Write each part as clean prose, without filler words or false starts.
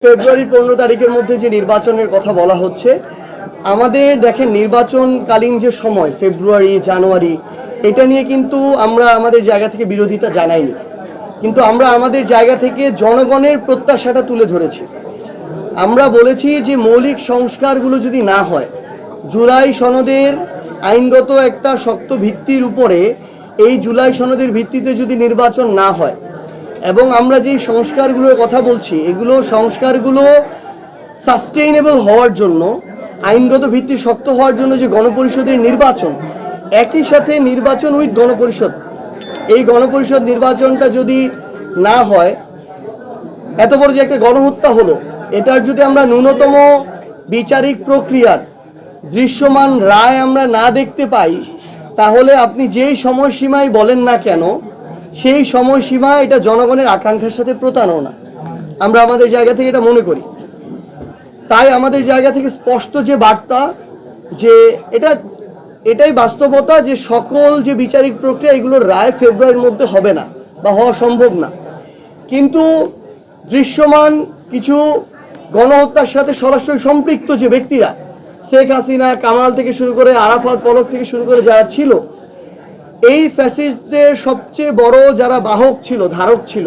ফেব্রুয়ারি 15 তারিখের মধ্যে যে নির্বাচনের কথা বলা হচ্ছে, আমাদের দেখেন নির্বাচনকালীন যে সময় ফেব্রুয়ারি জানুয়ারি, এটা নিয়ে কিন্তু আমরা আমাদের জায়গা থেকে বিরোধিতা জানাইনি, কিন্তু আমরা আমাদের জায়গা থেকে জনগণের প্রত্যাশাটা তুলে ধরেছি। আমরা বলেছি যে মৌলিক সংস্কারগুলো যদি না হয়, জুলাই সনদের আইনগত একটা শক্ত ভিত্তির উপরে এই জুলাই সনদের ভিত্তিতে যদি নির্বাচন না হয়, এবং আমরা যে সংস্কারগুলোর কথা বলছি এগুলো সংস্কারগুলো সাস্টেইনেবল হওয়ার জন্য, আইনগত ভিত্তি শক্ত হওয়ার জন্য যে গণপরিষদের নির্বাচন, একই সাথে নির্বাচন উইথ গণপরিষদ, এই গণপরিষদ নির্বাচনটা যদি না হয়, এত বড় যে একটা গণহত্যা হলো, এটার যদি আমরা ন্যূনতম বিচারিক প্রক্রিয়ার দৃশ্যমান রায় আমরা না দেখতে পাই, তাহলে আপনি যেই সময়সীমায় বলেন না কেন, সেই সময়সীমা এটা জনগণের আকাঙ্ক্ষার সাথে প্রতারণা, আমরা আমাদের জায়গা থেকে এটা মনে করি। তাই আমাদের জায়গা থেকে স্পষ্ট যে বার্তা, যে এটাই বাস্তবতা যে সকল যে বিচারিক প্রক্রিয়া এগুলোর রায় ফেব্রুয়ারির মধ্যে হবে না বা হওয়া সম্ভব না, কিন্তু দৃশ্যমান কিছু গণহত্যার সাথে সরাসরি সম্পৃক্ত যে ব্যক্তিরা, শেখ হাসিনা, কামাল থেকে শুরু করে আরাফাত, পলক থেকে শুরু করে যারা ছিল, এই ফ্যাসিস্টদের সবচেয়ে বড় যারা বাহক ছিল, ধারক ছিল,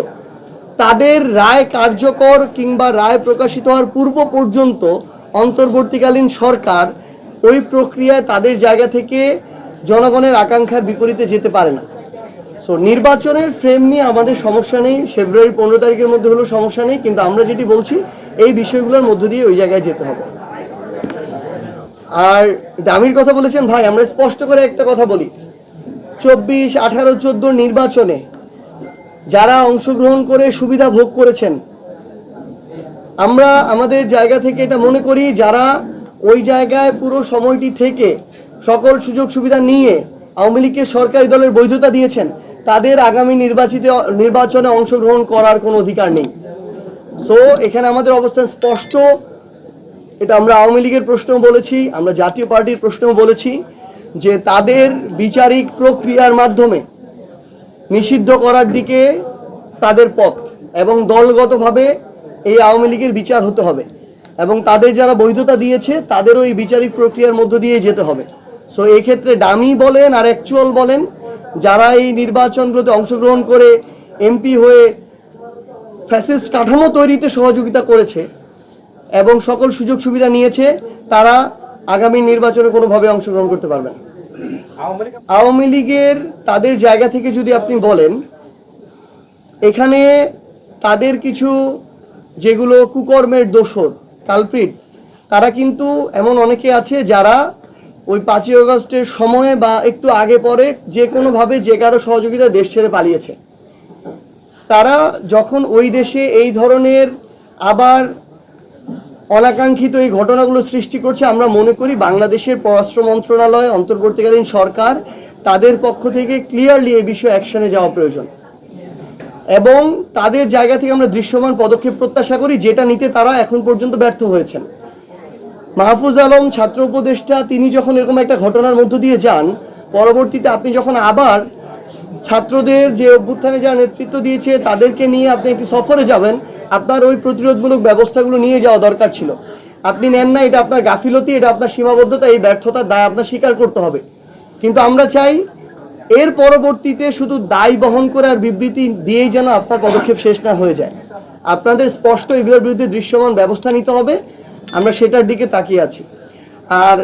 তাদের রায় কার্যকর কিংবা রায় প্রকাশিত হওয়ার পূর্ব পর্যন্ত অন্তর্বর্তীকালীন সরকার ওই প্রক্রিয়ায় তাদের জায়গা থেকে জনগণের আকাঙ্ক্ষার বিপরীতে যেতে পারে না। সো নির্বাচনের ফ্রেম নিয়ে আমাদের সমস্যা নেই, ফেব্রুয়ারি 15 তারিখের মধ্যে হলেও সমস্যা নেই, কিন্তু আমরা যেটি বলছি এই বিষয়গুলোর মধ্য দিয়ে ওই জায়গায় যেতে হবে। আর দামির কথা বলেছেন ভাই, আমরা স্পষ্ট করে একটা কথা বলি, 24, 18, 14 নির্বাচনে যারা অংশগ্রহণ করে সুবিধা ভোগ করেছেন, আমরা আমাদের জায়গা থেকে এটা মনে করি, যারা ওই জায়গায় পুরো সময়টি থেকে সকল সুযোগ সুবিধা নিয়ে আওয়ামী লীগকে সরকারি দলের বৈধতা দিয়েছেন, তাদের আগামী নির্বাচনে অংশগ্রহণ করার কোনো অধিকার নেই। সো এখানে আমাদের অবস্থান স্পষ্ট। এটা আমরা আওয়ামী লীগের প্রশ্নও বলেছি, আমরা জাতীয় পার্টির প্রশ্নও বলেছি, যে তাদের বিচারিক প্রক্রিয়ার মাধ্যমে নিষিদ্ধ করার দিকে তাদের পথ, এবং দলগতভাবে এই আওয়ামী লীগের বিচার হতে হবে, এবং তাদের যারা বৈধতা দিয়েছে তাদেরও এই বিচারিক প্রক্রিয়ার মধ্য দিয়ে যেতে হবে। সো এই ক্ষেত্রে ডামি বলেন আর অ্যাকচুয়াল বলেন, যারা এই নির্বাচনগুলোতে অংশগ্রহণ করে এমপি হয়ে ফ্যাসিস্ট কাঠামো তৈরিতে সহযোগিতা করেছে এবং সকল সুযোগ সুবিধা নিয়েছে, তারা আগামী নির্বাচনে কোনোভাবে অংশগ্রহণ করতে পারবে না। আওয়ামী লীগের তাদের জায়গা থেকে যদি আপনি বলেন, এখানে তাদের কিছু যেগুলো কুকর্মের দোষর, কালপ্রিট, তারা কিন্তু এমন অনেকে আছে যারা ওই 5ই আগস্টের সময়ে বা একটু আগে পরে যে কোনোভাবে যে কারো সহযোগিতা দেশ ছেড়ে পালিয়েছে। তারা যখন ওই দেশে এই ধরনের আবার অনাকাঙ্ক্ষিত এই ঘটনাগুলো সৃষ্টি করছে, আমরা মনে করি বাংলাদেশের পররাষ্ট্র মন্ত্রণালয়, অন্তর্বর্তীকালীন সরকার, তাদের পক্ষ থেকে ক্লিয়ারলি এই বিষয়ে অ্যাকশনে যাওয়া প্রয়োজন, এবং তাদের জায়গা থেকে আমরা দৃশ্যমান পদক্ষেপ প্রত্যাশা করি, যেটা নিতে তারা এখন পর্যন্ত ব্যর্থ হয়েছেন। মাহফুজ আলম ছাত্র উপদেষ্টা, তিনি যখন এরকম একটা ঘটনার মধ্য দিয়ে যান, পরবর্তীতে আপনি যখন আবার ছাত্রদের যে অভ্যুত্থানে যারা নেতৃত্ব দিয়েছে তাদেরকে নিয়ে আপনি একটি সফরে যাবেন, আপনার ওই প্রতিরোধমূলক ব্যবস্থাগুলো নিয়ে যাওয়া দরকার ছিল, আপনি নেন না। এটা আপনার গাফিলতি, এটা আপনার সীমাবদ্ধতা, এই ব্যর্থতার দায় আপনার স্বীকার করতে হবে। কিন্তু আমরা চাই এর পরবর্তীতে শুধু দায় বহন করে আর বিবৃতি দিয়েই যেন আপনার পদক্ষেপ শেষ না হয়ে যায়। আপনাদের স্পষ্ট এগুলোর বিরুদ্ধে দৃশ্যমান ব্যবস্থা নিতে হবে, আমরা সেটার দিকে তাকিয়ে আছি। আর